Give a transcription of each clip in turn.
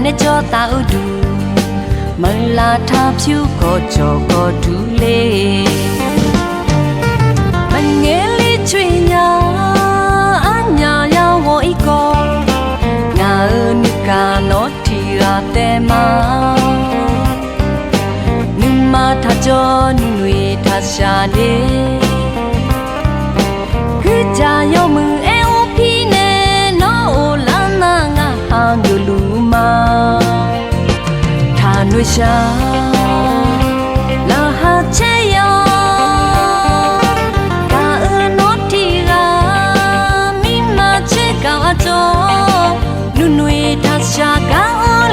နဲ့ကြောတာဥဒူမလာထားဖြူကိုကြောကိုဒူလေးမငယ်လေးချွေညာအညာရောဝိကောငါနိကာနောတီရာတဲမာနုမထားကြောနုနွေထားရှာနေခကြရောမအဲအိုဖီနေနောလာနာငါဟာငူလူမာထာနွေရှာလာဟာချေယောကာအနောတီရာမိမချေကာကြောနုနွေထားရှာကာ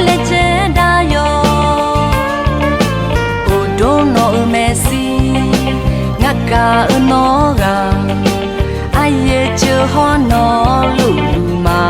လက်ချေဒါယောအိုဒိုနိုမေစီငါကာအနောကအယေချေဟောနောလူမာ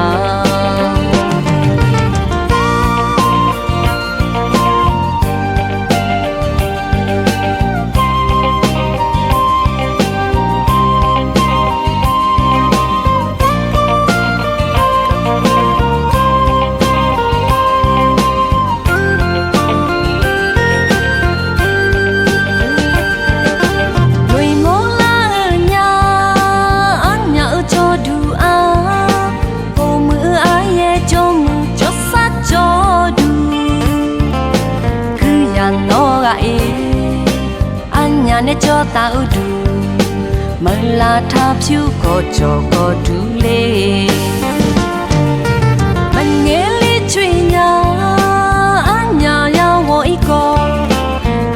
နဲ့ကြောတာဥဒူမလာထားဖြူကိုကြောကိုဒူလေးမငယ်လေးချွေညာအညာရောဝိကော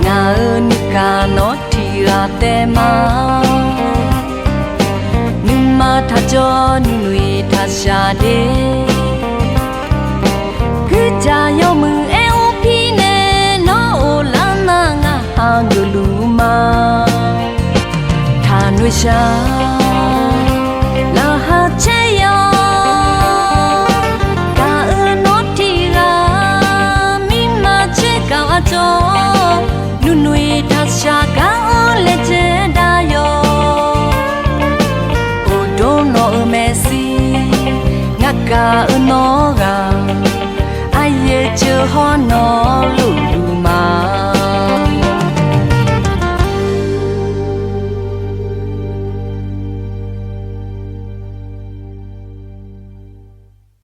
ငါနိကာနောတီရာတဲမာနုမထားကြောနုနွေထားရှာနေခကြရောမအဲအိုဖီနေနောလာနာငါဟာငူလူမာထာနွေရှာလာဟာချေယောကာအနောတီရာမိမချေကာအကြောနုနွေထားရှာကာလက်ချေဒါယောအိုဒိုနိုမေစီငါကာအနောကအယေချေဟောနောလူလူမာ